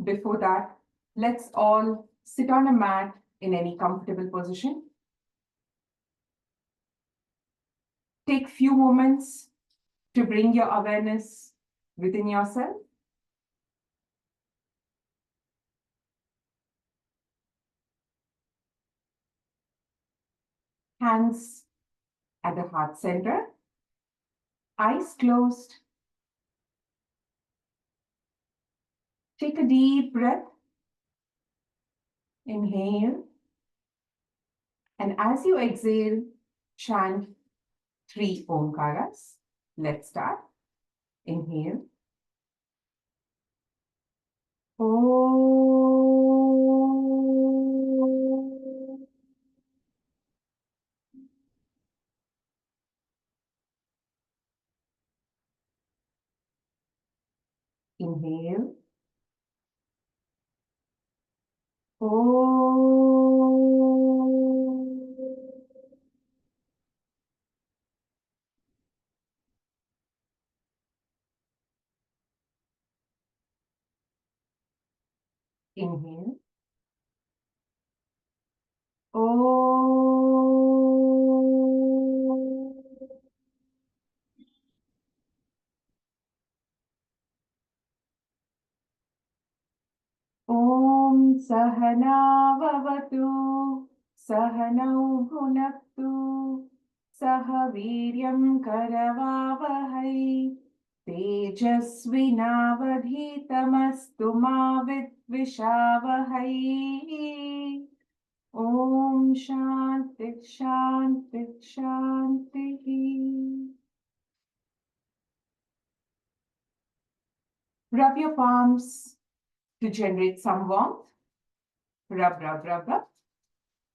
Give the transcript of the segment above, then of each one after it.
before that, let's all sit on a mat in any comfortable position. Take few moments to bring your awareness within yourself. Hands at the heart center, eyes closed. Take a deep breath. Inhale. And as you exhale, chant 3 Omkaras. Let's start. Inhale. Om. Inhale. Om. Inhale. Om. Om Sahana Vavatu Sahanau Bhunaktu Saha Viryam Karavavahai Tejasvinavadhitamastu ma vidvishavahai. Om Shanti Shanti Shanti. Rub your palms to generate some warmth. Rub, rub, rub, rub.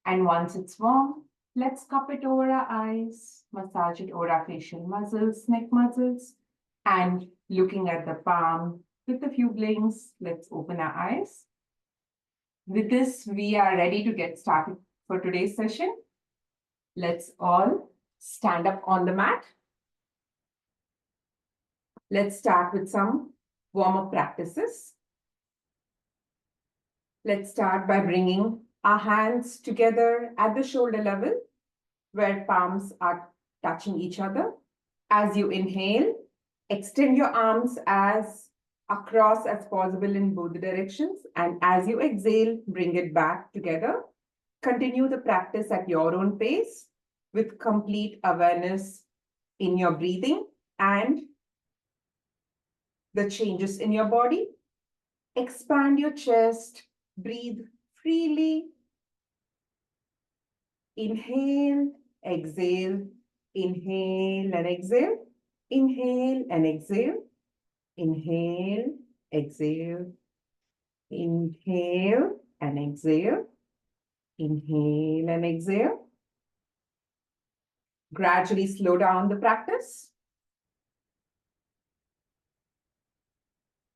And once it's warm, let's cup it over our eyes, massage it over our facial muscles, neck muscles, and looking at the palm with a few blinks, let's open our eyes. With this, we are ready to get started for today's session. Let's all stand up on the mat. Let's start with some warm-up practices. Let's start by bringing our hands together at the shoulder level, where palms are touching each other. As you inhale, extend your arms as across as possible in both directions. And as you exhale, bring it back together. Continue the practice at your own pace with complete awareness in your breathing and the changes in your body. Expand your chest, breathe freely. Inhale, exhale, inhale and exhale, inhale and exhale, inhale, exhale, inhale and exhale, inhale and exhale. Gradually slow down the practice.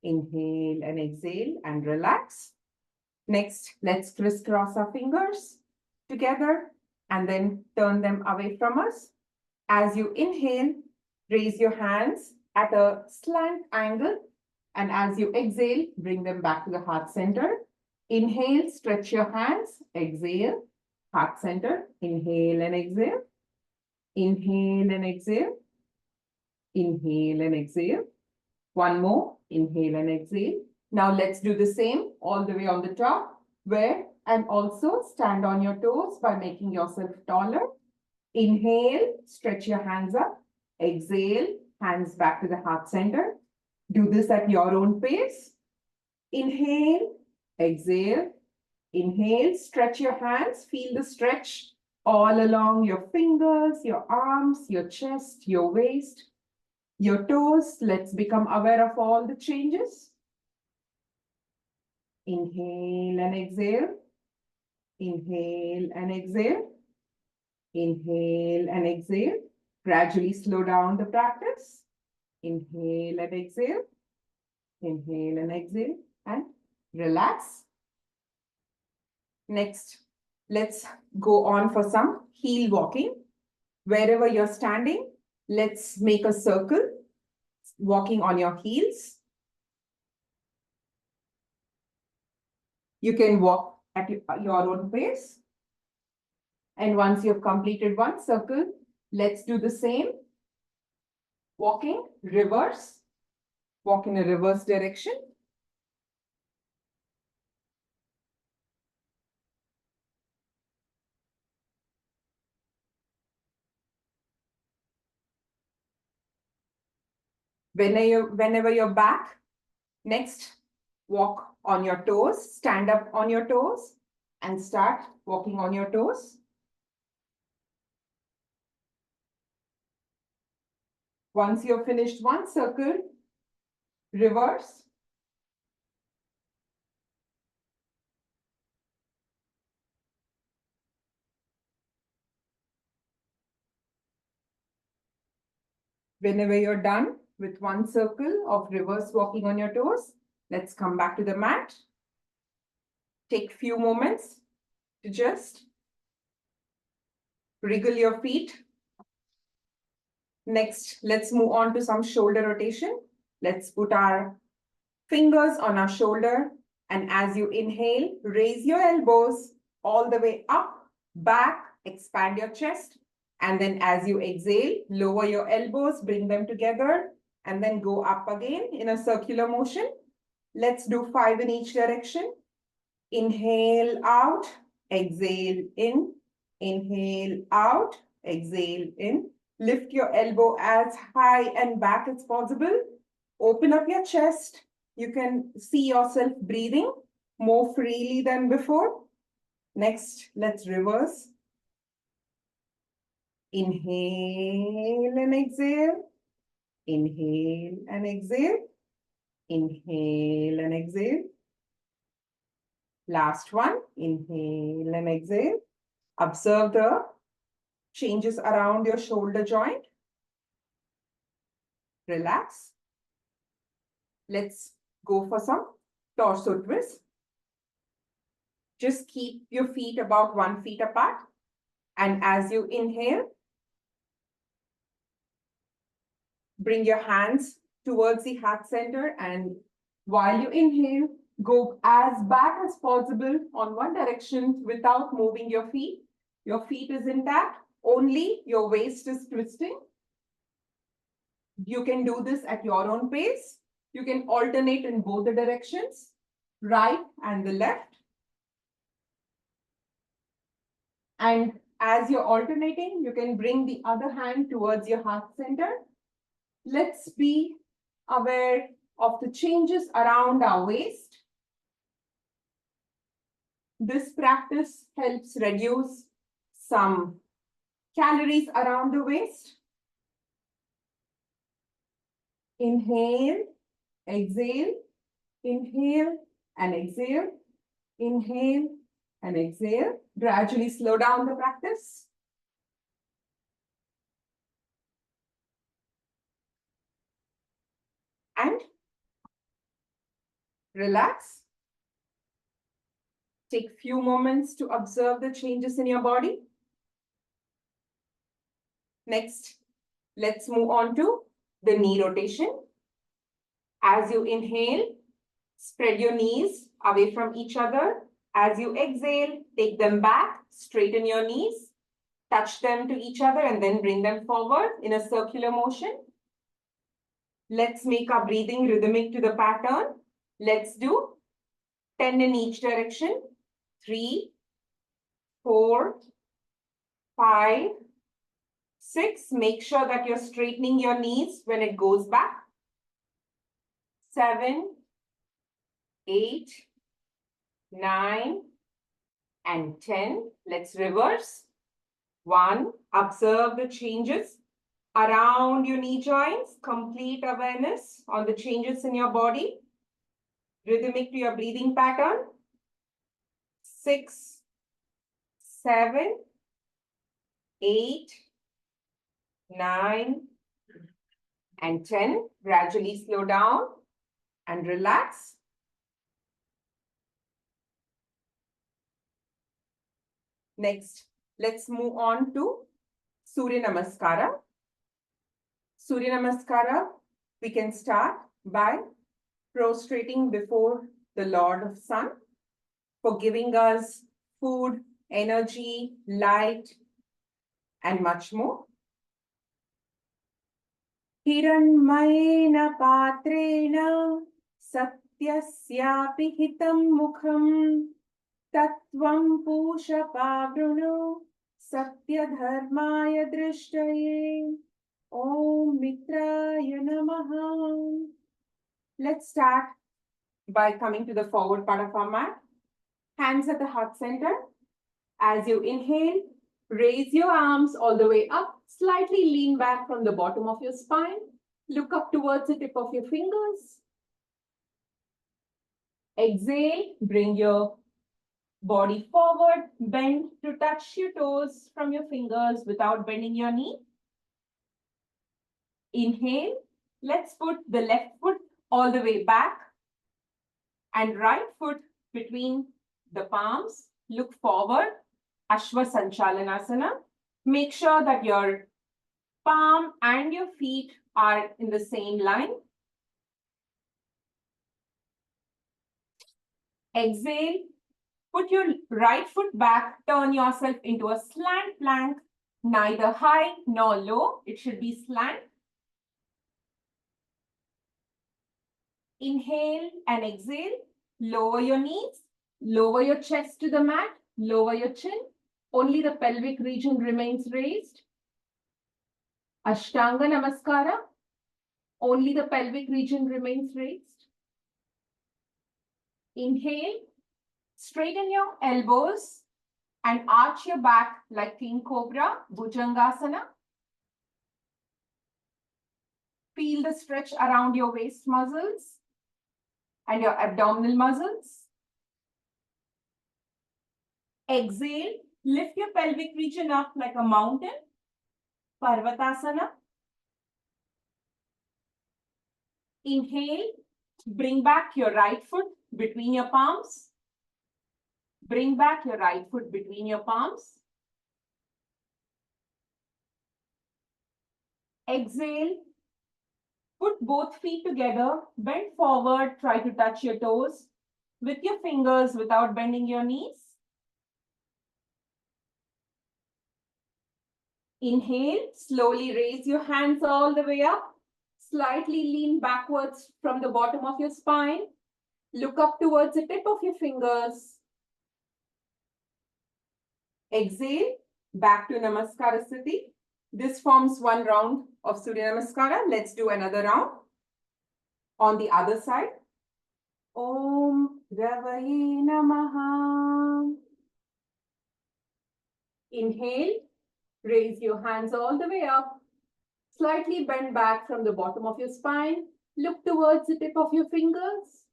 Inhale and exhale and relax. Next, let's crisscross our fingers together and then turn them away from us. As you inhale, raise your hands at a slant angle. And as you exhale, bring them back to the heart center. Inhale, stretch your hands. Exhale, heart center. Inhale and exhale. Inhale and exhale. Inhale and exhale. One more. Inhale and exhale. Now let's do the same all the way on the top, and also stand on your toes by making yourself taller. Inhale, stretch your hands up. Exhale, hands back to the heart center. Do this at your own pace. Inhale, exhale. Inhale, stretch your hands. Feel the stretch all along your fingers, your arms, your chest, your waist, your toes. Let's become aware of all the changes. Inhale and exhale. Inhale and exhale. Inhale and exhale. Gradually slow down the practice. Inhale and exhale. Inhale and exhale and relax. Next, let's go on for some heel walking. Wherever you're standing, let's make a circle, walking on your heels. You can walk at your own pace. And once you've completed one circle, let's do the same. Walking, reverse, walk in a reverse direction. Whenever you're back, next, walk on your toes, stand up on your toes and start walking on your toes. Once you've finished one circle, reverse. Whenever you're done with one circle of reverse walking on your toes, let's come back to the mat. Take few moments to just wriggle your feet. Next, let's move on to some shoulder rotation. Let's put our fingers on our shoulder. And as you inhale, raise your elbows all the way up, back, expand your chest. And then as you exhale, lower your elbows, bring them together, and then go up again in a circular motion. Let's do 5 in each direction. Inhale out, exhale in, inhale out, exhale in. Lift your elbow as high and back as possible. Open up your chest. You can see yourself breathing more freely than before. Next, let's reverse. Inhale and exhale. Inhale and exhale. Inhale and exhale. Last one. Inhale and exhale. Observe the changes around your shoulder joint. Relax. Let's go for some torso twist. Just keep your feet about 1 foot apart. And as you inhale, bring your hands towards the heart center. And while you inhale, go as back as possible on one direction without moving your feet. Your feet is intact. Only your waist is twisting. You can do this at your own pace. You can alternate in both the directions, right and the left. And as you're alternating, you can bring the other hand towards your heart center. Let's be aware of the changes around our waist. This practice helps reduce some calories around the waist. Inhale, exhale, inhale and exhale, inhale and exhale. Gradually slow down the practice. And relax. Take few moments to observe the changes in your body. Next, let's move on to the knee rotation. As you inhale, spread your knees away from each other. As you exhale, take them back, straighten your knees, touch them to each other, and then bring them forward in a circular motion. Let's make our breathing rhythmic to the pattern. Let's do 10 in each direction. 3, 4, 5, 6. Make sure that you're straightening your knees when it goes back. 7, 8, 9, and 10. Let's reverse. 1. Observe the changes around your knee joints. Complete awareness on the changes in your body. Rhythmic to your breathing pattern. 6, 7, 8, 9, and 10. Gradually slow down and relax. Next, let's move on to Surya Namaskara. Surya Namaskara, we can start by prostrating before the Lord of Sun. for giving us food, energy, light, and much more. Hiranmayena patrena satyasyapi hitam mukham Tatvam Pusha Pavruno Satya Dharmaya Drishtaye Om Mitraya Namaha. Let's start by coming to the forward part of our mat. Hands at the heart center. As you inhale, raise your arms all the way up. Slightly lean back from the bottom of your spine. Look up towards the tip of your fingers. Exhale, bring your body forward, bend to touch your toes from your fingers without bending your knee. Inhale, let's put the left foot all the way back and right foot between the palms. Look forward, Ashwa Sanchalanasana. Make sure that your palm and your feet are in the same line. Exhale. Put your right foot back, turn yourself into a slant plank, neither high nor low. It should be slant. Inhale and exhale. Lower your knees, lower your chest to the mat, lower your chin. Only the pelvic region remains raised. Ashtanga Namaskara. Only the pelvic region remains raised. Inhale. Straighten your elbows and arch your back like King Cobra, Bhujangasana. Feel the stretch around your waist muscles and your abdominal muscles. Exhale, lift your pelvic region up like a mountain, Parvatasana. Inhale, bring back your right foot between your palms. Bring back your right foot between your palms. Exhale. Put both feet together. Bend forward. Try to touch your toes with your fingers without bending your knees. Inhale. Slowly raise your hands all the way up. Slightly lean backwards from the bottom of your spine. Look up towards the tip of your fingers. Exhale, back to Namaskara Sthiti. This forms one round of Surya Namaskara. Let's do another round. On the other side. Om Ravaye Namaha. Inhale, raise your hands all the way up. Slightly bend back from the bottom of your spine. Look towards the tip of your fingers.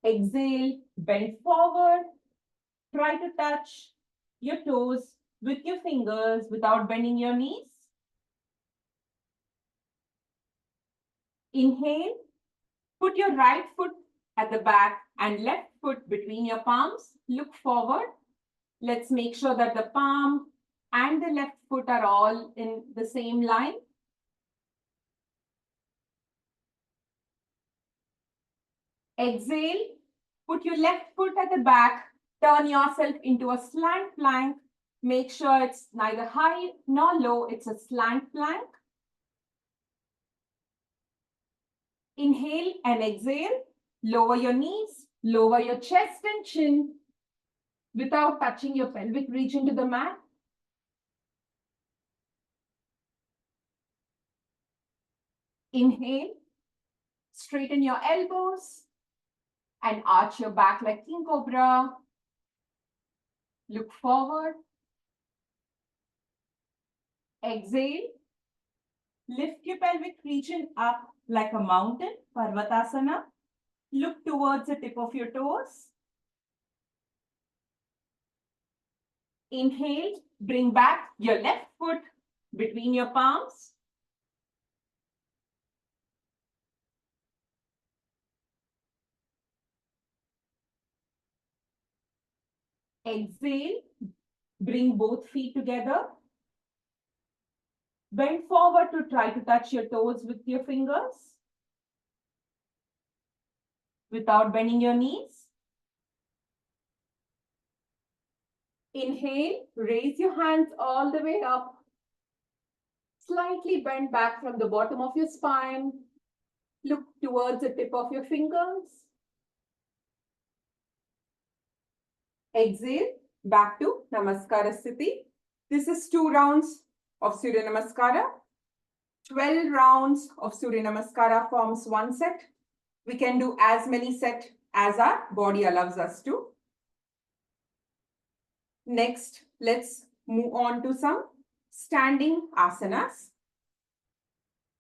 Exhale, bend forward. Try to touch your toes with your fingers without bending your knees. Inhale, put your right foot at the back and left foot between your palms. Look forward. Let's make sure that the palm and the left foot are all in the same line. Exhale, put your left foot at the back. Turn yourself into a slant plank. Make sure it's neither high nor low. It's a slant plank. Inhale and exhale. Lower your knees. Lower your chest and chin without touching your pelvic region to the mat. Inhale. Straighten your elbows and arch your back like King Cobra. Look forward. Exhale. Lift your pelvic region up like a mountain, Parvatasana. Look towards the tip of your toes. Inhale, bring back your left foot between your palms. Exhale, bring both feet together. Bend forward to try to touch your toes with your fingers without bending your knees. Inhale, raise your hands all the way up. Slightly bend back from the bottom of your spine. Look towards the tip of your fingers. Exhale, back to Namaskara Sthiti. This is 2 rounds of Surya Namaskara. 12 rounds of Surya Namaskara forms one set. We can do as many sets as our body allows us to. Next, let's move on to some standing asanas.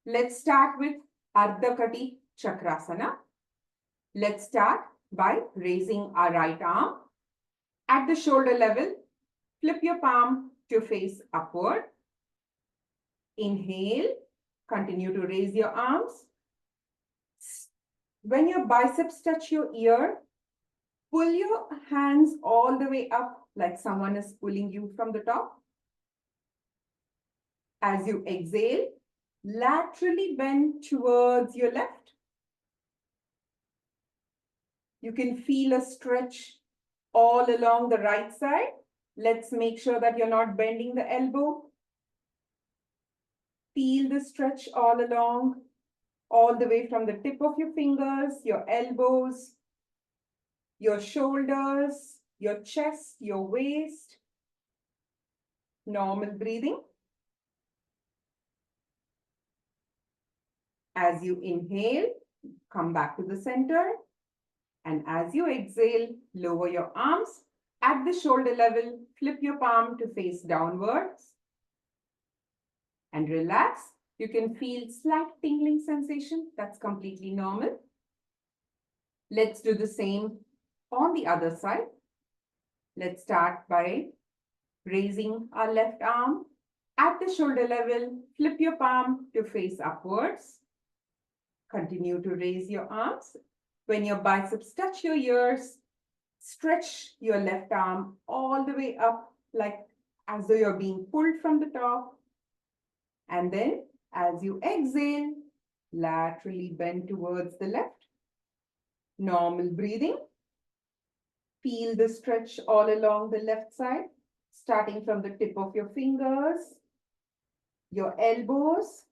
Let's start with Ardha Kati Chakrasana. Let's start by raising our right arm. At the shoulder level, flip your palm to face upward. Inhale, continue to raise your arms. When your biceps touch your ear, pull your hands all the way up like someone is pulling you from the top. As you exhale, laterally bend towards your left. You can feel a stretch all along the right side. Let's make sure that you're not bending the elbow. Feel the stretch all along, all the way from the tip of your fingers, your elbows, your shoulders, your chest, your waist. Normal breathing. As you inhale, come back to the center. And as you exhale, lower your arms. At the shoulder level, flip your palm to face downwards. And relax. You can feel slight tingling sensation. That's completely normal. Let's do the same on the other side. Let's start by raising our left arm. At the shoulder level, flip your palm to face upwards. Continue to raise your arms. When your biceps touch your ears, stretch your left arm all the way up, like as though you're being pulled from the top. And then as you exhale, laterally bend towards the left. Normal breathing. Feel the stretch all along the left side, starting from the tip of your fingers, your elbows,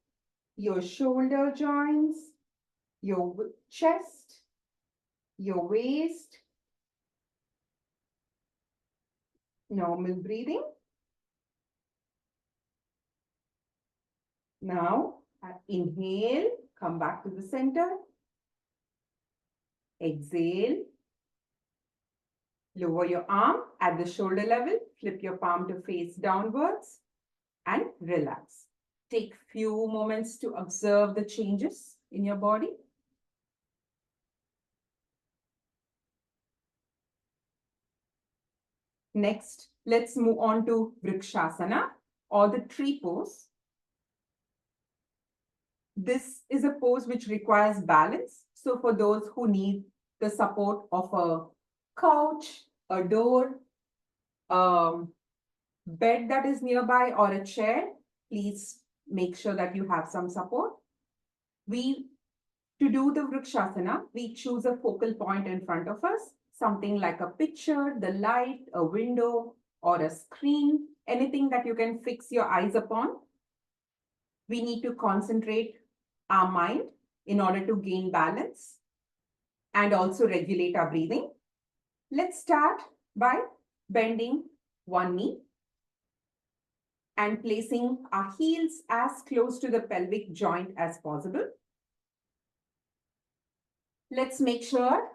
your shoulder joints, your chest, your waist. Normal breathing. Now, inhale, come back to the center. Exhale. Lower your arm at the shoulder level. Flip your palm to face downwards and relax. Take few moments to observe the changes in your body. Next, let's move on to Vrikshasana or the tree pose. This is a pose which requires balance. So for those who need the support of a couch, a door, bed that is nearby or a chair, please make sure that you have some support. To do the Vrikshasana, we choose a focal point in front of us, something like a picture, the light, a window, or a screen, anything that you can fix your eyes upon. We need to concentrate our mind in order to gain balance and also regulate our breathing. Let's start by bending one knee and placing our heels as close to the pelvic joint as possible. Let's make sure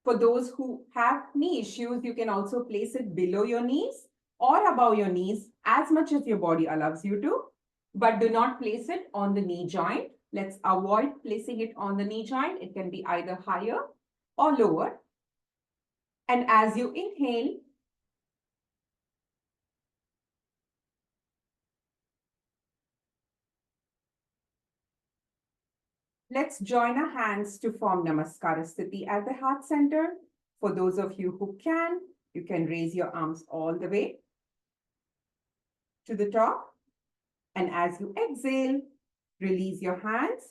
for those who have knee issues, you can also place it below your knees or above your knees as much as your body allows you to, but do not place it on the knee joint. Let's avoid placing it on the knee joint. It can be either higher or lower. And as you inhale, let's join our hands to form Namaskara Sthiti at the heart center. For those of you who can, you can raise your arms all the way to the top. And as you exhale, release your hands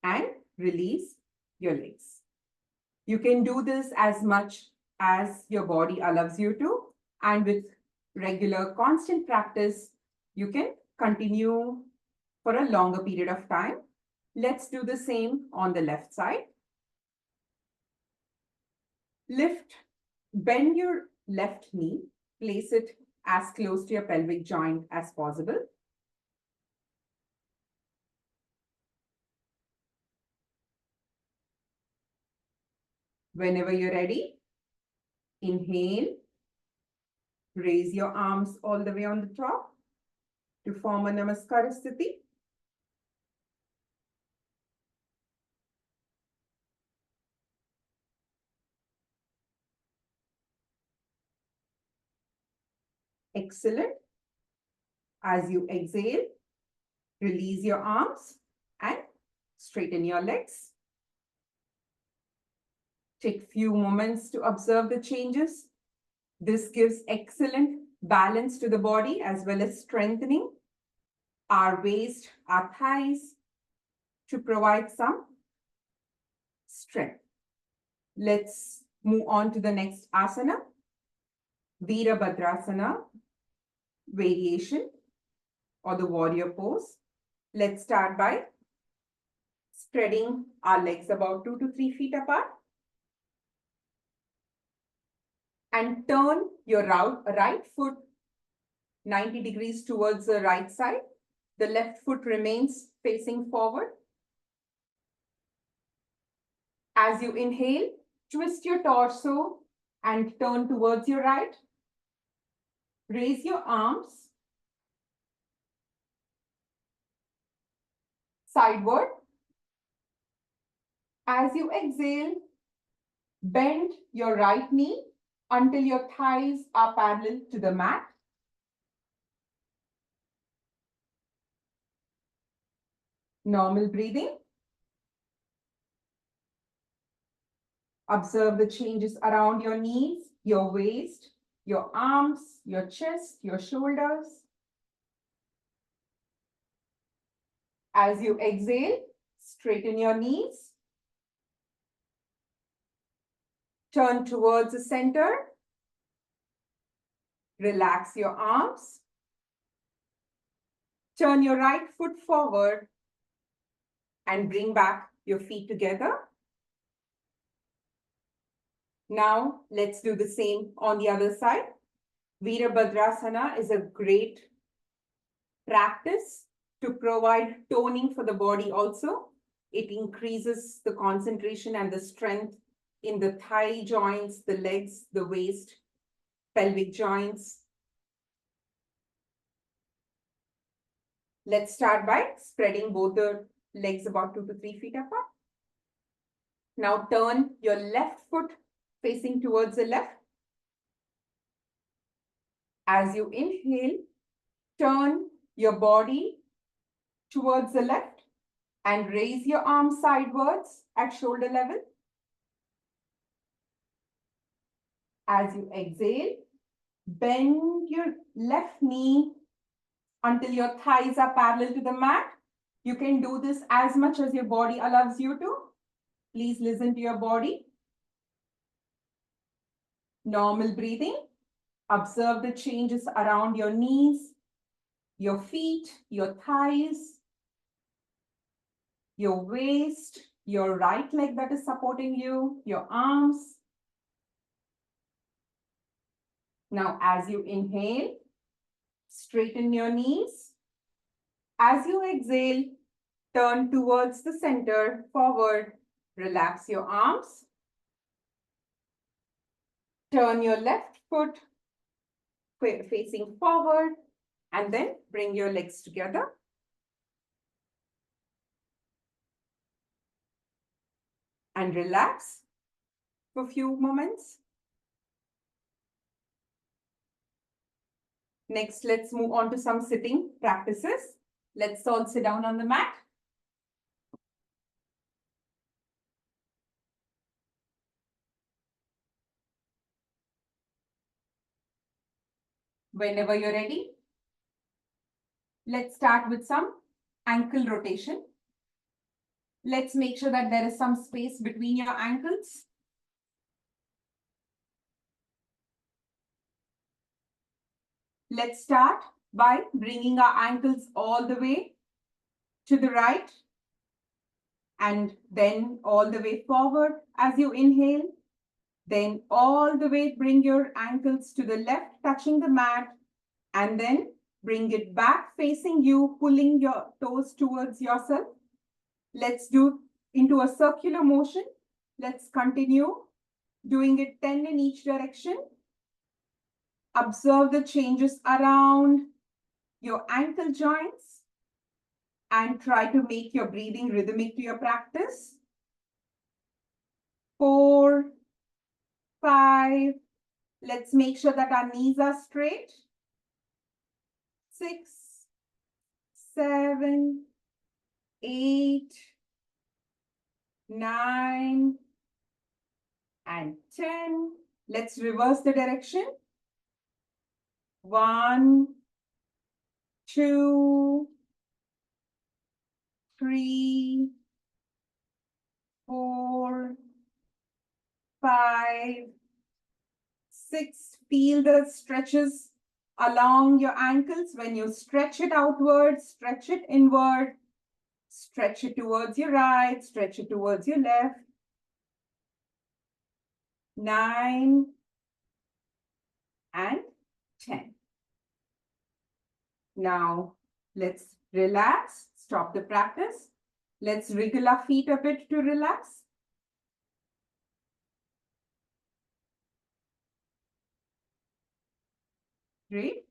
and release your legs. You can do this as much as your body allows you to, and with regular, constant practice, you can continue for a longer period of time. Let's do the same on the left side. Lift, bend your left knee, place it as close to your pelvic joint as possible. Whenever you're ready, inhale, raise your arms all the way on the top to form a Namaskar Sthiti. Excellent. As you exhale, release your arms and straighten your legs. Take few moments to observe the changes. This gives excellent balance to the body as well as strengthening our waist, our thighs to provide some strength. Let's move on to the next asana, Virabhadrasana variation or the warrior pose. Let's start by spreading our legs about 2 to 3 feet apart. And turn your right foot 90 degrees towards the right side. The left foot remains facing forward. As you inhale, twist your torso and turn towards your right. Raise your arms sideward. As you exhale, bend your right knee until your thighs are parallel to the mat. Normal breathing. Observe the changes around your knees, your waist, your arms, your chest, your shoulders. As you exhale, straighten your knees. Turn towards the center. Relax your arms. Turn your right foot forward and bring back your feet together. Now, let's do the same on the other side. Virabhadrasana is a great practice to provide toning for the body also. It increases the concentration and the strength in the thigh joints, the legs, the waist, pelvic joints. Let's start by spreading both the legs about 2 to 3 feet apart. Now turn your left foot facing towards the left. As you inhale, turn your body towards the left and raise your arms sidewards at shoulder level. As you exhale, bend your left knee until your thighs are parallel to the mat. You can do this as much as your body allows you to. Please listen to your body. Normal breathing. Observe the changes around your knees, your feet, your thighs, your waist, your right leg that is supporting you, your arms. Now, as you inhale, straighten your knees. As you exhale, turn towards the center, forward. Relax your arms. Turn your left foot facing forward and then bring your legs together. And relax for a few moments. Next, let's move on to some sitting practices. Let's all sit down on the mat. Whenever you're ready, let's start with some ankle rotation. Let's make sure that there is some space between your ankles. Let's start by bringing our ankles all the way to the right and then all the way forward as you inhale. Then all the way bring your ankles to the left, touching the mat, and then bring it back facing you, pulling your toes towards yourself. Let's do into a circular motion. Let's continue doing it 10 in each direction. Observe the changes around your ankle joints and try to make your breathing rhythmic to your practice. 4, 5. Let's make sure that our knees are straight. 6, 7, 8, 9, and 10. Let's reverse the direction. 1, 2, 3, 4, 5, 6. Feel the stretches along your ankles. When you stretch it outwards, stretch it inward, stretch it towards your right, stretch it towards your left. 9 and 10. Now, let's relax, stop the practice. Let's wriggle our feet a bit to relax. Great.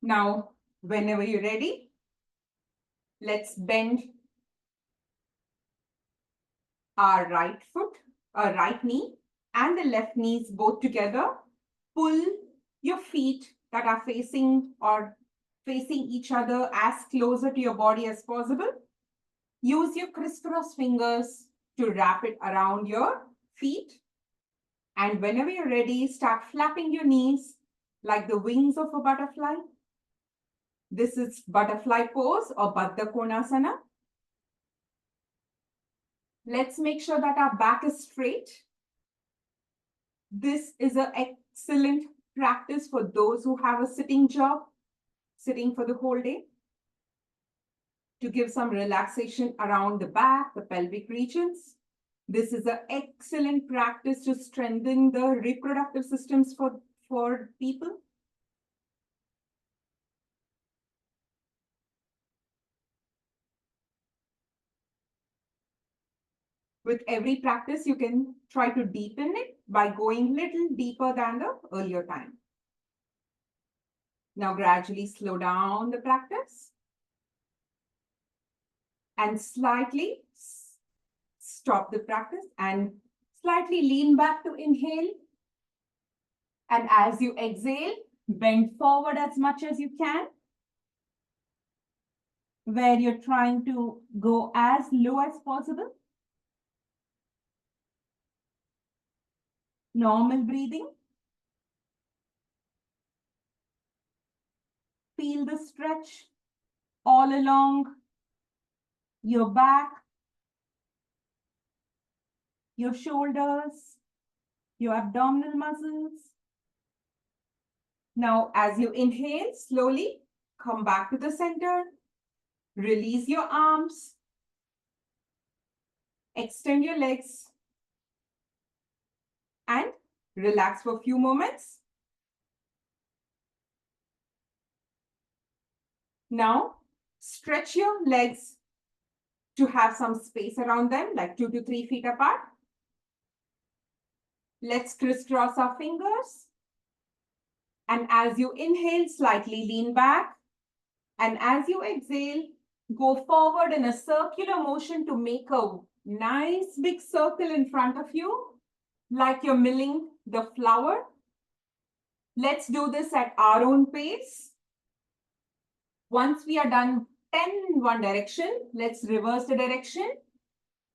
Now, whenever you're ready, let's bend our right foot, our right knee, and the left knees both together. Pull your feet that are facing each other as closer to your body as possible. Use your crisscross fingers to wrap it around your feet. And whenever you're ready, start flapping your knees like the wings of a butterfly. This is butterfly pose or Baddha Konasana. Let's make sure that our back is straight. This is an excellent practice for those who have a sitting job, sitting for the whole day, to give some relaxation around the back, the pelvic regions. This is an excellent practice to strengthen the reproductive systems for people. With every practice, you can try to deepen it by going little deeper than the earlier time. Now gradually slow down the practice and slightly stop the practice and slightly lean back to inhale. And as you exhale, bend forward as much as you can, where you're trying to go as low as possible. Normal breathing. Feel the stretch all along your back, your shoulders, your abdominal muscles. Now, as you inhale, slowly come back to the center. Release your arms. Extend your legs. And relax for a few moments. Now, stretch your legs to have some space around them, like 2 to 3 feet apart. Let's crisscross our fingers. And as you inhale, slightly lean back. And as you exhale, go forward in a circular motion to make a nice big circle in front of you, like you're milling the flour. Let's do this at our own pace. Once we are done 10 in one direction, let's reverse the direction.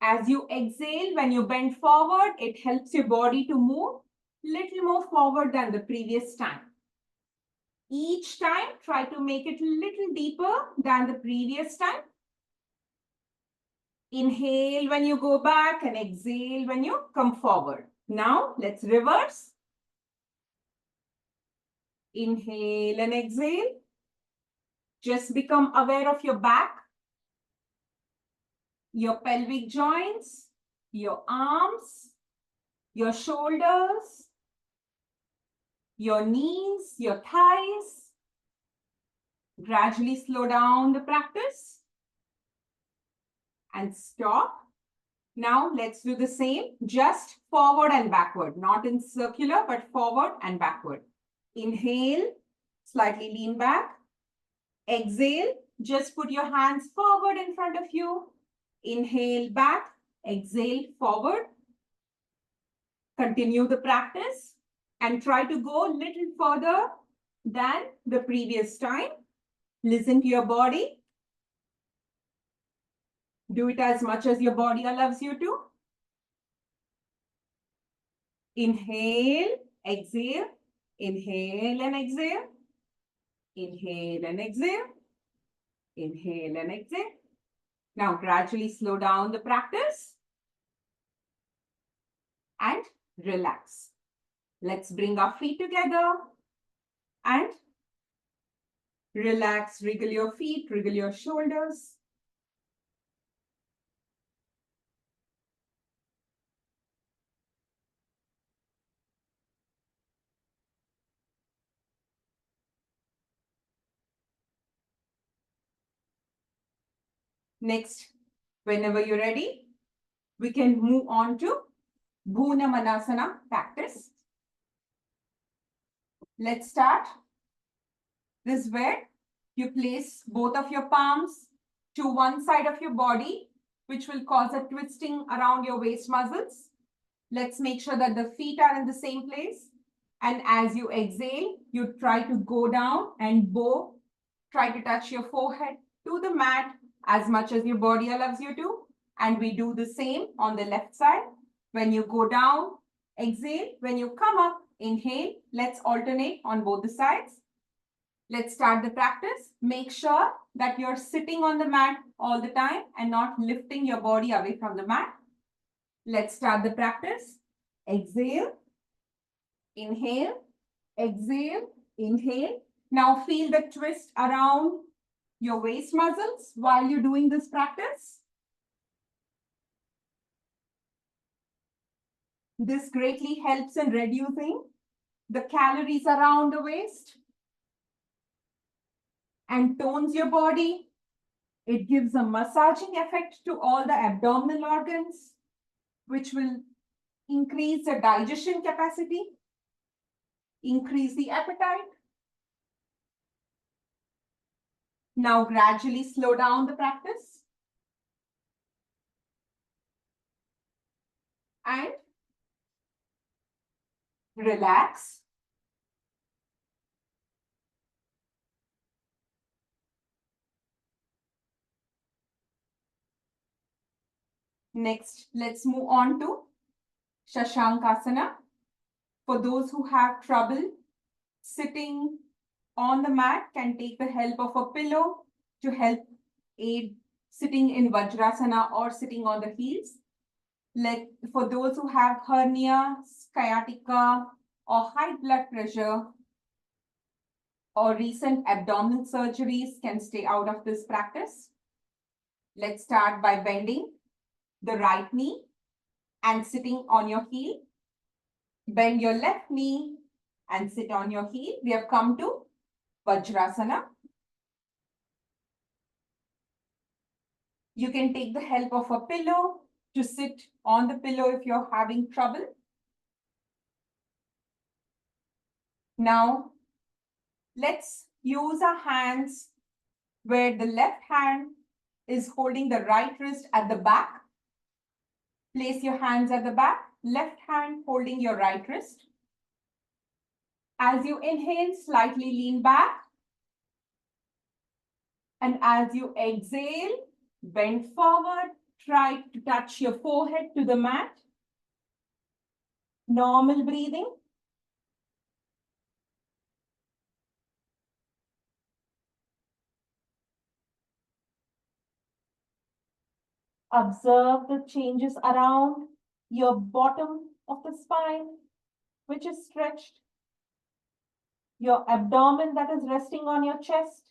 As you exhale, when you bend forward, it helps your body to move little more forward than the previous time. Each time, try to make it a little deeper than the previous time. Inhale when you go back and exhale when you come forward. Now, let's reverse. Inhale and exhale. Just become aware of your back, your pelvic joints, your arms, your shoulders, your knees, your thighs. Gradually slow down the practice and stop. Now let's do the same, just forward and backward, not in circular, but forward and backward. Inhale, slightly lean back. Exhale, just put your hands forward in front of you. Inhale back, exhale forward. Continue the practice and try to go a little further than the previous time. Listen to your body. Do it as much as your body allows you to. Inhale, exhale, inhale and exhale, inhale and exhale, inhale and exhale. Now gradually slow down the practice and relax. Let's bring our feet together and relax. Wriggle your feet, wriggle your shoulders. Next, whenever you're ready, we can move on to Bhuna Manasana practice. Let's start. This is where you place both of your palms to one side of your body, which will cause a twisting around your waist muscles. Let's make sure that the feet are in the same place. And as you exhale, you try to go down and bow. Try to touch your forehead to the mat as much as your body allows you to. And we do the same on the left side. When you go down, exhale. When you come up, inhale. Let's alternate on both the sides. Let's start the practice. Make sure that you're sitting on the mat all the time and not lifting your body away from the mat. Let's start the practice. Exhale, inhale, exhale, inhale. Now feel the twist around your waist muscles while you're doing this practice. This greatly helps in reducing the calories around the waist and tones your body. It gives a massaging effect to all the abdominal organs, which will increase the digestion capacity, increase the appetite. Now gradually slow down the practice and relax. Next, let's move on to Shashankasana. For those who have trouble sitting on the mat, can take the help of a pillow to help aid sitting in Vajrasana or sitting on the heels. For those who have hernia, sciatica, or high blood pressure, or recent abdominal surgeries, can stay out of this practice. Let's start by bending the right knee and sitting on your heel. Bend your left knee and sit on your heel. We have come to Vajrasana. You can take the help of a pillow to sit on the pillow if you're having trouble. Now, let's use our hands where the left hand is holding the right wrist at the back. Place your hands at the back, left hand holding your right wrist. As you inhale, slightly lean back. And as you exhale, bend forward. Try to touch your forehead to the mat. Normal breathing. Observe the changes around your bottom of the spine, which is stretched. your abdomen that is resting on your chest,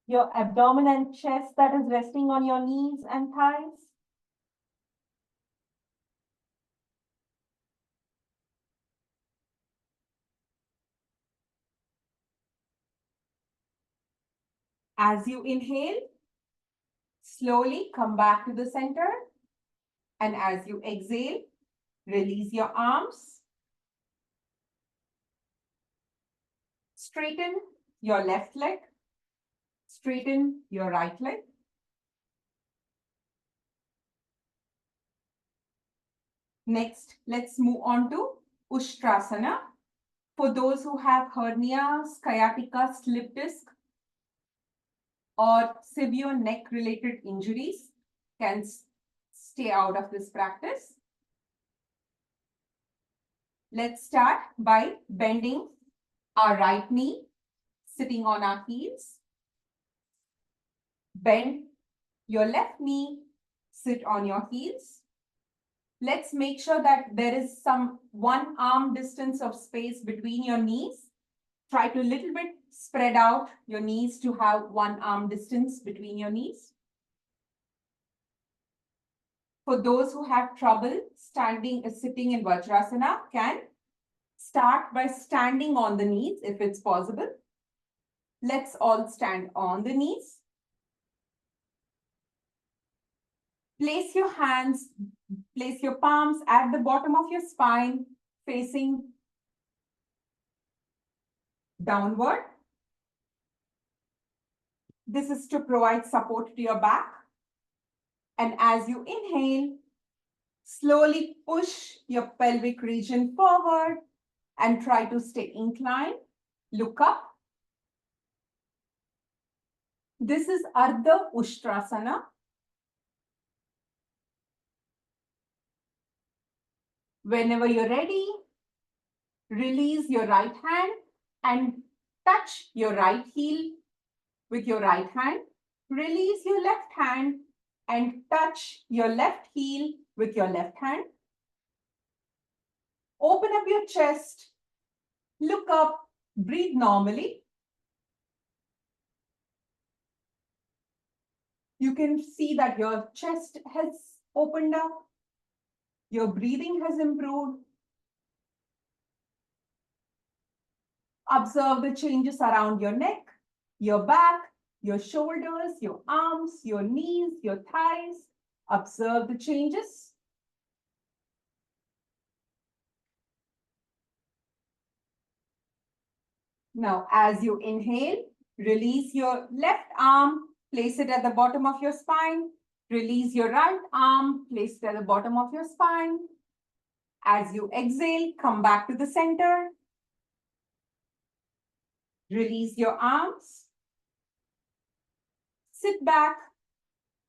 your abdomen and chest that is resting on your knees and thighs. As you inhale, slowly come back to the center. And as you exhale, release your arms. Straighten your left leg. Straighten your right leg. Next, let's move on to Ushtrasana. For those who have hernia, sciatica, slip disc, or severe neck-related injuries, can stay out of this practice. Let's start by bending our right knee, sitting on our heels. Bend your left knee, sit on your heels. Let's make sure that there is some 1 arm distance of space between your knees. Try to little bit spread out your knees to have 1 arm distance between your knees. For those who have trouble sitting in Vajrasana, can start by standing on the knees if it's possible. Let's all stand on the knees. Place your hands, place your palms at the bottom of your spine, facing downward. This is to provide support to your back. And as you inhale, slowly push your pelvic region forward and try to stay inclined. Look up. This is Ardha Ushtrasana. Whenever you're ready, release your right hand and touch your right heel with your right hand. Release your left hand and touch your left heel with your left hand. Open up your chest, look up, breathe normally. You can see that your chest has opened up, your breathing has improved. Observe the changes around your neck, your back, your shoulders, your arms, your knees, your thighs. Observe the changes. Now, as you inhale, release your left arm, place it at the bottom of your spine. Release your right arm, place it at the bottom of your spine. As you exhale, come back to the center. Release your arms. Sit back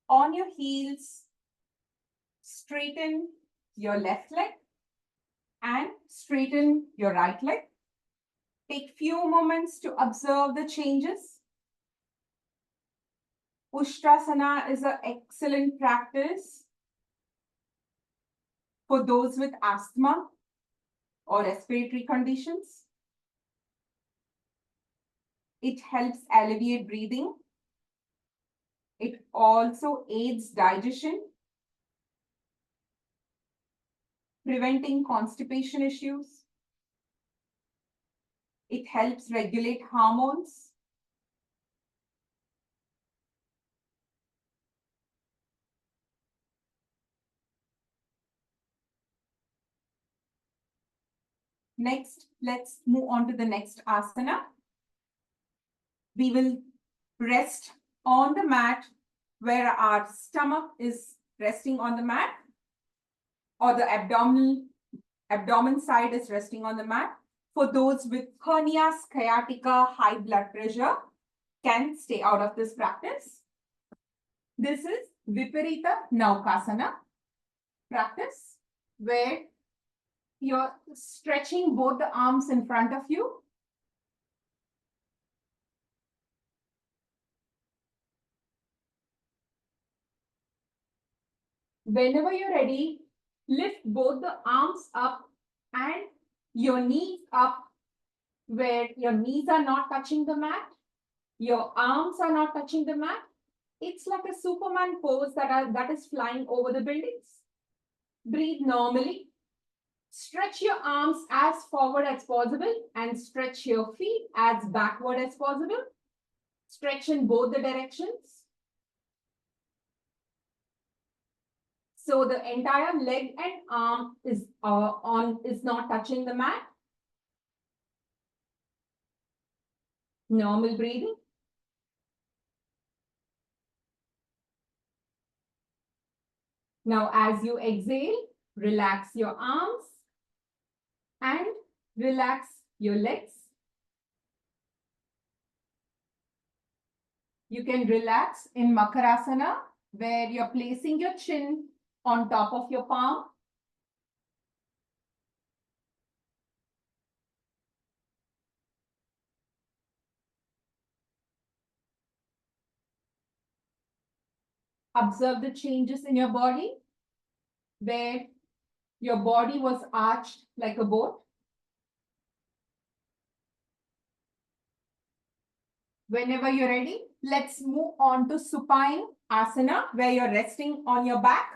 on your heels. Straighten your left leg and straighten your right leg. Take few moments to observe the changes. Ushtrasana is an excellent practice for those with asthma or respiratory conditions. It helps alleviate breathing. It also aids digestion, preventing constipation issues. It helps regulate hormones. Next, let's move on to the next asana. We will rest on the mat where our stomach is resting on the mat, or the abdomen side is resting on the mat. For those with hernia, sciatica, high blood pressure, can stay out of this practice. This is Viparita Naukasana practice, where you're stretching both the arms in front of you. Whenever you're ready, lift both the arms up and your knees up where your knees are not touching the mat, your arms are not touching the mat. It's like a Superman pose that is flying over the buildings. Breathe normally. Stretch your arms as forward as possible and stretch your feet as backward as possible. Stretch in both the directions. So the entire leg and arm is not touching the mat. Normal breathing. Now, as you exhale, relax your arms and relax your legs. You can relax in Makarasana, where you're placing your chin on top of your palm. Observe the changes in your body, where your body was arched like a boat. Whenever you're ready, let's move on to supine asana, where you're resting on your back.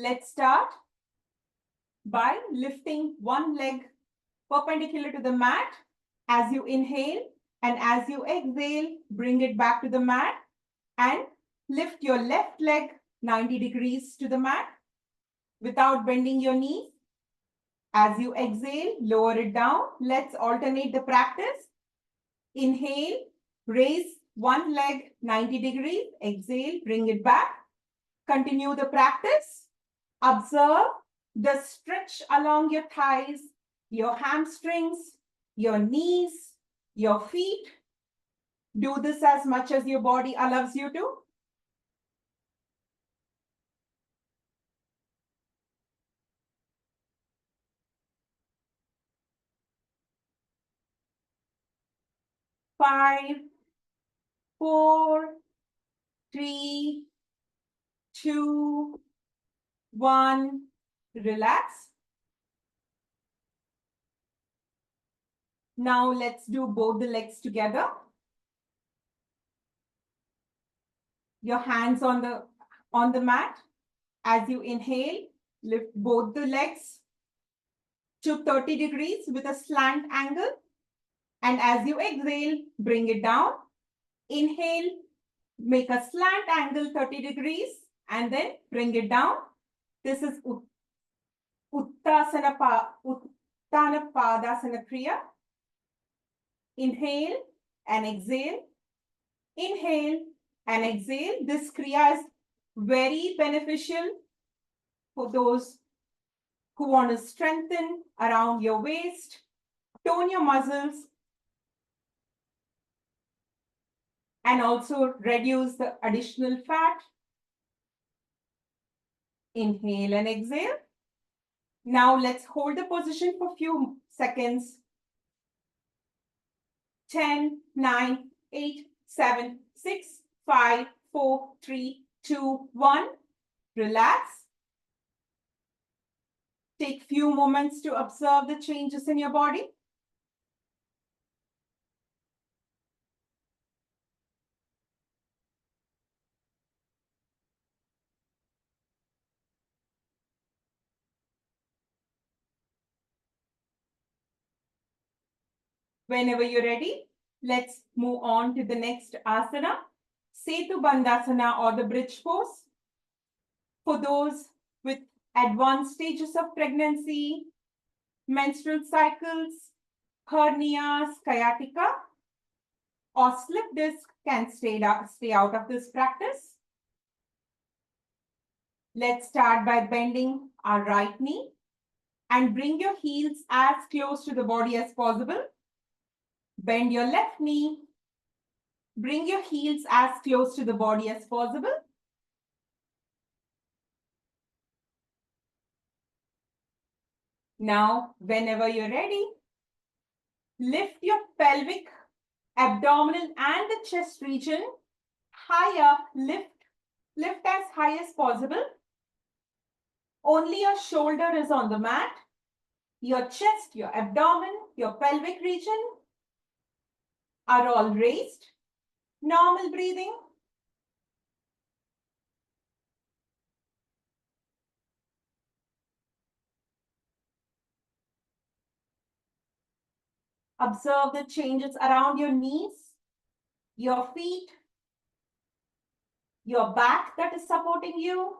Let's start by lifting one leg perpendicular to the mat as you inhale, and as you exhale, bring it back to the mat and lift your left leg 90 degrees to the mat without bending your knees. As you exhale, lower it down. Let's alternate the practice. Inhale, raise one leg 90 degrees. Exhale, bring it back. Continue the practice. Observe the stretch along your thighs, your hamstrings, your knees, your feet. Do this as much as your body allows you to. Five, four, three, two, one. Relax. Now let's do both the legs together. Your hands on the mat. As you inhale, lift both the legs to 30 degrees with a slant angle. And as you exhale, bring it down. Inhale, make a slant angle 30 degrees and then bring it down. This is Uttanasana Padasana Kriya. Inhale and exhale. Inhale and exhale. This Kriya is very beneficial for those who want to strengthen around your waist, tone your muscles, and also reduce the additional fat. Inhale and exhale. Now let's hold the position for a few seconds. 10, 9, 8, 7, 6, 5, 4, 3, 2, 1. Relax. Take few moments to observe the changes in your body. Whenever you're ready, let's move on to the next asana, Setu Bandhasana, or the bridge pose. For those with advanced stages of pregnancy, menstrual cycles, hernias, sciatica, or slip disc can stay out of this practice. Let's start by bending our right knee and bring your heels as close to the body as possible. Bend your left knee. Bring your heels as close to the body as possible. Now, whenever you're ready, lift your pelvic abdominal and the chest region high up, lift as high as possible. Only your shoulder is on the mat. Your chest, your abdomen, your pelvic region are all raised. Normal breathing. Observe the changes around your knees, your feet, your back that is supporting you,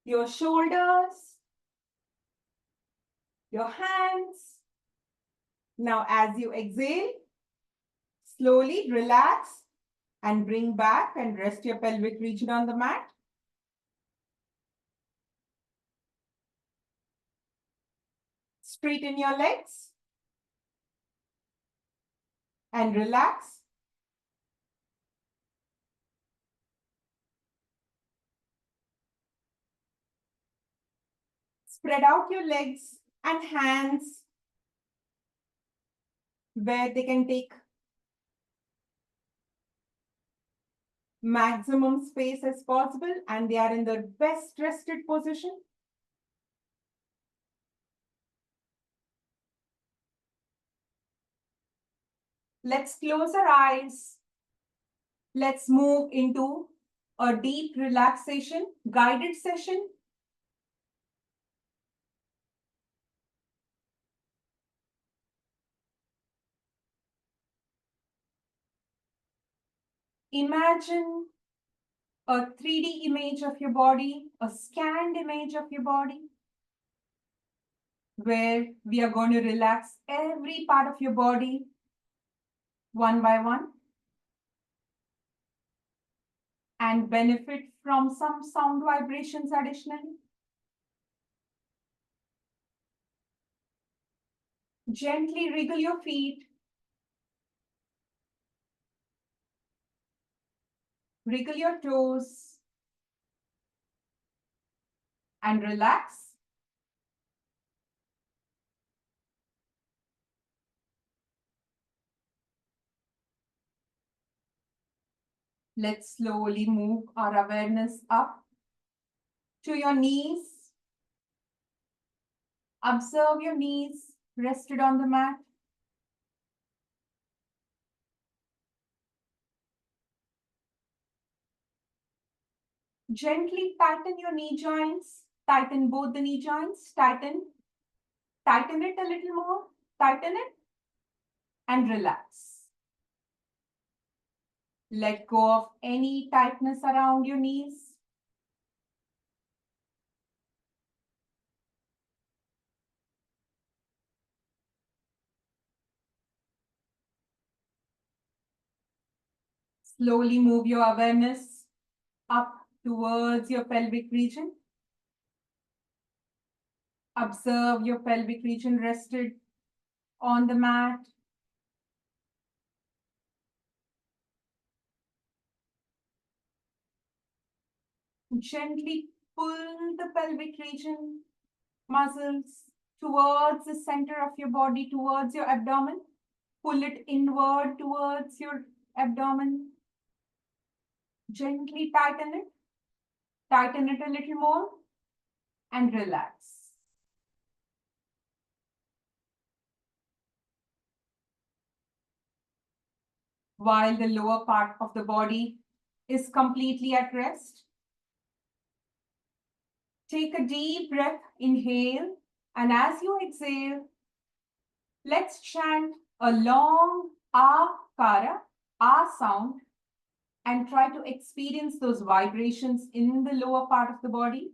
your shoulders, your hands. Now, as you exhale, slowly relax and bring back and rest your pelvic region on the mat. Straighten your legs and relax. Spread out your legs and hands where they can take maximum space as possible and they are in their best rested position. Let's close our eyes. Let's move into a deep relaxation, guided session. Imagine a 3D image of your body, a scanned image of your body, where we are going to relax every part of your body one by one and benefit from some sound vibrations additionally. Gently wriggle your feet. Wriggle your toes and relax. Let's slowly move our awareness up to your knees. Observe your knees rested on the mat. Gently tighten your knee joints. Tighten both the knee joints. Tighten it a little more. Tighten it and relax. Let go of any tightness around your knees. Slowly move your awareness up towards your pelvic region. Observe your pelvic region rested on the mat. Gently pull the pelvic region muscles towards the center of your body, towards your abdomen. Pull it inward towards your abdomen. Gently tighten it. Tighten it a little more and relax. While the lower part of the body is completely at rest, take a deep breath, inhale, and as you exhale, let's chant a long akara, ah sound, and try to experience those vibrations in the lower part of the body.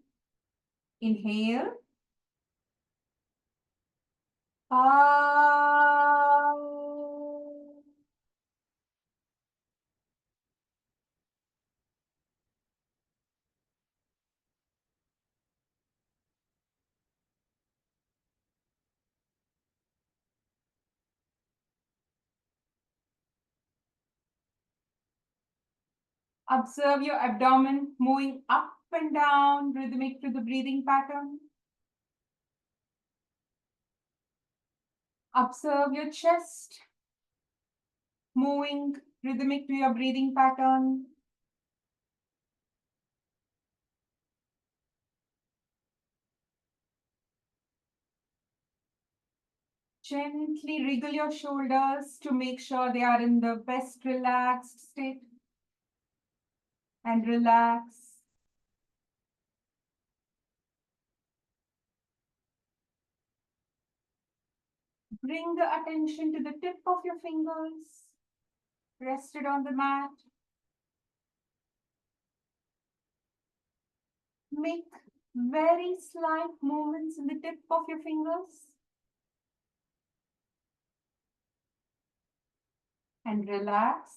Inhale. Ah. Observe your abdomen moving up and down, rhythmic to the breathing pattern. Observe your chest. moving rhythmic to your breathing pattern. Gently wriggle your shoulders to make sure they are in the best relaxed state. And relax. Bring the attention to the tip of your fingers, rested on the mat. Make very slight movements in the tip of your fingers. And relax.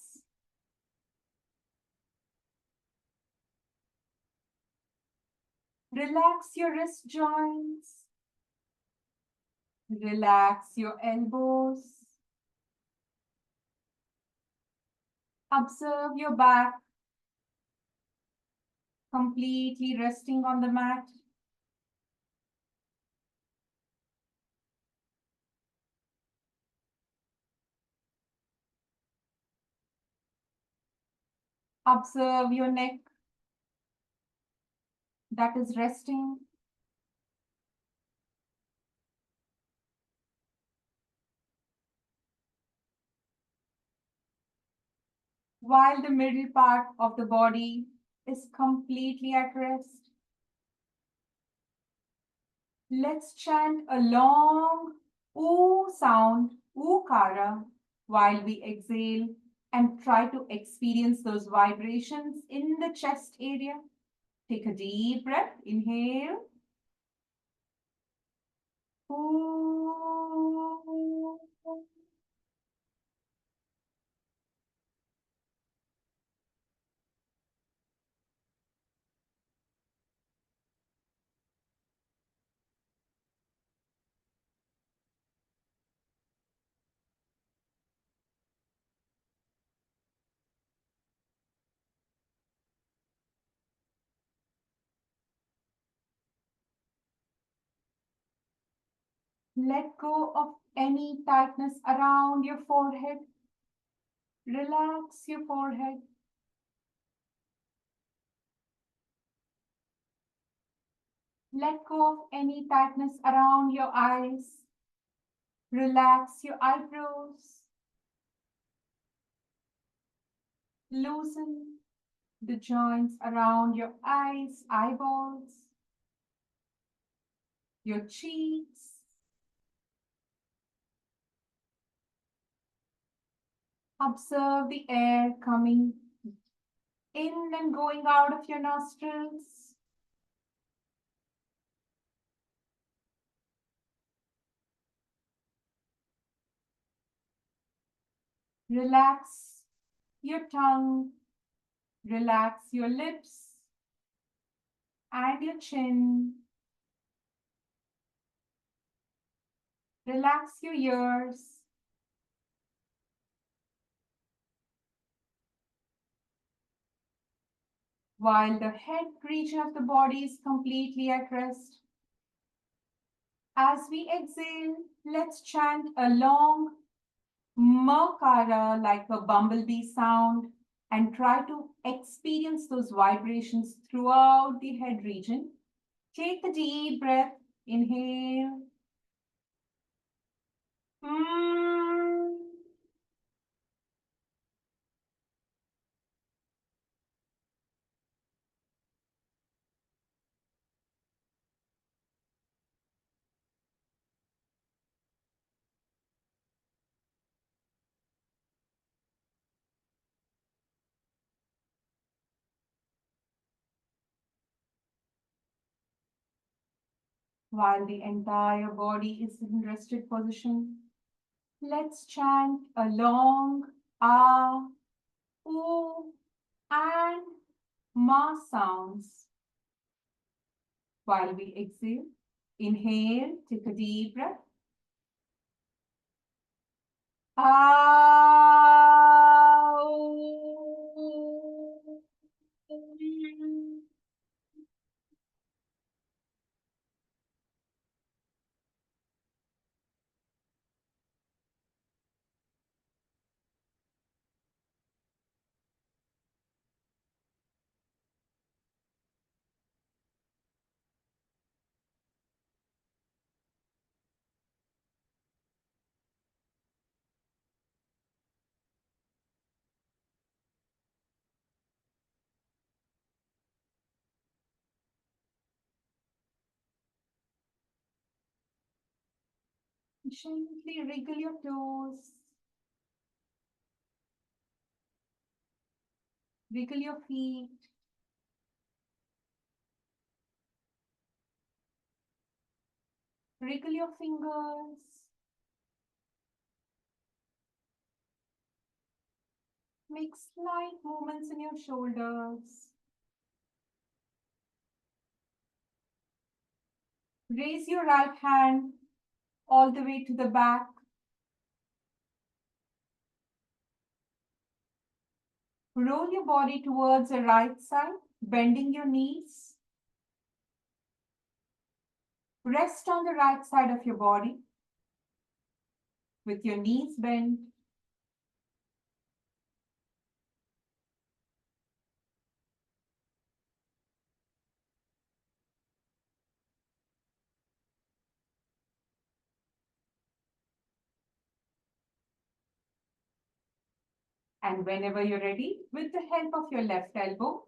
Relax your wrist joints. Relax your elbows. Observe your back completely resting on the mat. Observe your neck that is resting. While the middle part of the body is completely at rest. Let's chant a long oo sound, ookara, while we exhale and try to experience those vibrations in the chest area. Take a deep breath. Inhale. Ooh. Let go of any tightness around your forehead. Relax your forehead. Let go of any tightness around your eyes. Relax your eyebrows. Loosen the joints around your eyes, eyeballs, your cheeks. Observe the air coming in and going out of your nostrils. Relax your tongue. Relax your lips and your chin. Relax your ears. While the head region of the body is completely at rest. As we exhale, let's chant a long makara like a bumblebee sound and try to experience those vibrations throughout the head region. Take a deep breath. Inhale. Mm. While the entire body is in rested position, let's chant a long ah, oo, and ma sounds. While we exhale, inhale, take a deep breath. Ah, oo. Gently wriggle your toes. Wiggle your feet. Wriggle your fingers. Make slight movements in your shoulders. Raise your right hand all the way to the back. Roll your body towards the right side, bending your knees. Rest on the right side of your body with your knees bent. And whenever you're ready, with the help of your left elbow,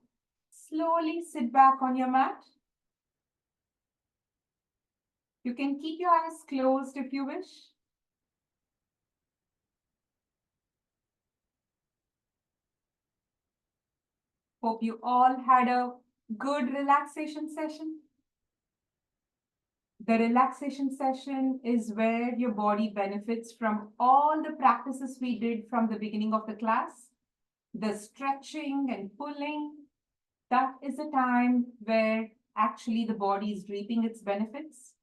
slowly sit back on your mat. You can keep your eyes closed if you wish. Hope you all had a good relaxation session. The relaxation session is where your body benefits from all the practices we did from the beginning of the class. The stretching and pulling, that is a time where actually the body is reaping its benefits.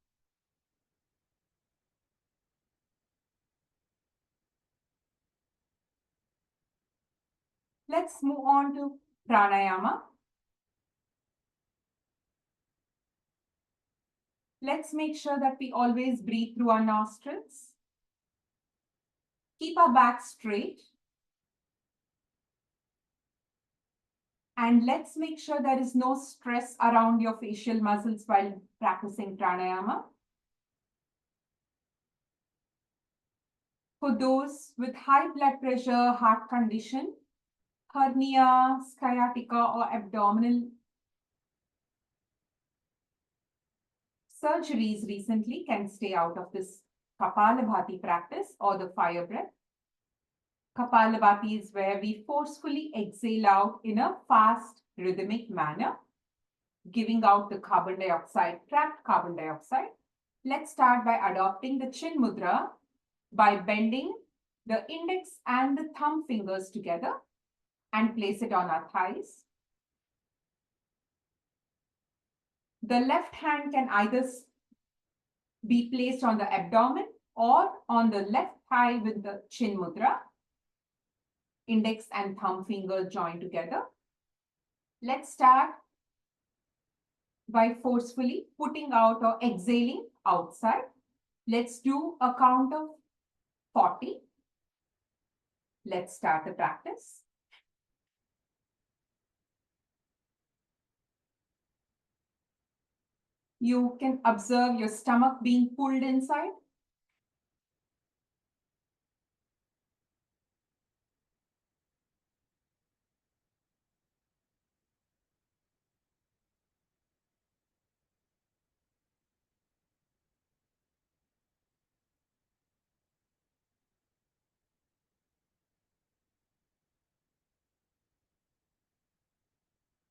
Let's move on to pranayama. Let's make sure that we always breathe through our nostrils. Keep our back straight. And let's make sure there is no stress around your facial muscles while practicing pranayama. For those with high blood pressure, heart condition, hernia, sciatica, or abdominal surgeries recently can stay out of this Kapalabhati practice or the fire breath. Kapalabhati is where we forcefully exhale out in a fast, rhythmic manner, giving out the carbon dioxide, trapped carbon dioxide. Let's start by adopting the chin mudra by bending the index and the thumb fingers together and place it on our thighs. The left hand can either be placed on the abdomen or on the left thigh with the chin mudra. Index and thumb finger joined together. Let's start by forcefully putting out or exhaling outside. Let's do a count of 40. Let's start the practice. You can observe your stomach being pulled inside.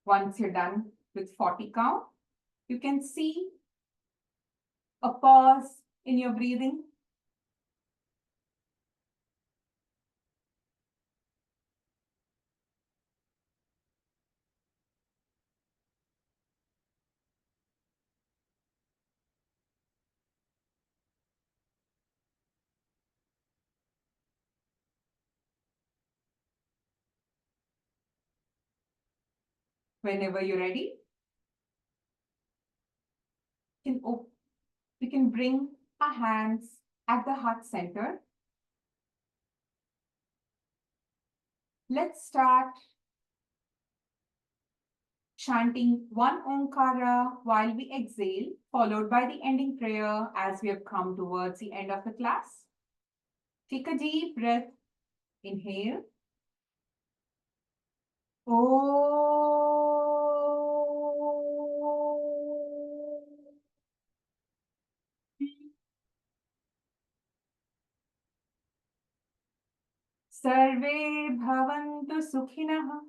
Once you're done with 40 count, you can see a pause in your breathing. Whenever you're ready, we can bring our hands at the heart center. Let's start chanting one Omkara while we exhale, followed by the ending prayer as we have come towards the end of the class. Take a deep breath. Inhale. Sarve bhavantu sukhinah.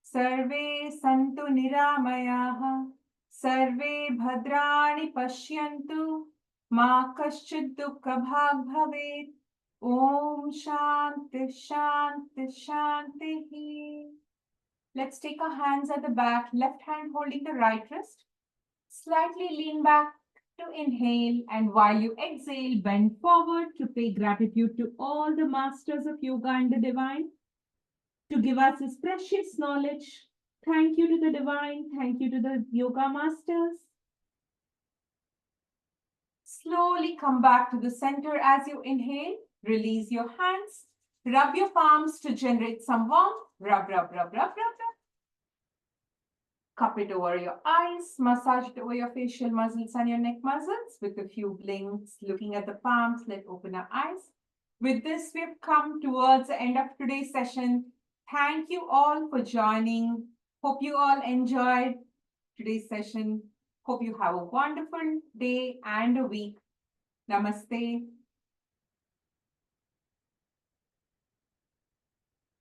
Sarve santu niramayah. Sarve bhadrani pashyantu. Ma kaschid dukkha bhag bhavet. Om Shanti Shanti Shanti. Let's take our hands at the back, left hand holding the right wrist. Slightly lean back to inhale, and while you exhale, bend forward to pay gratitude to all the masters of yoga and the divine to give us this precious knowledge. Thank you to the divine, thank you to the yoga masters. Slowly come back to the center as you inhale. Release your hands. Rub your palms to generate some warmth. Rub, rub, rub, rub, rub, rub. Cup it over your eyes. Massage it over your facial muscles and your neck muscles with a few blinks. Looking at the palms, let's open our eyes. With this, we've come towards the end of today's session. Thank you all for joining. Hope you all enjoyed today's session. Hope you have a wonderful day and a week. Namaste.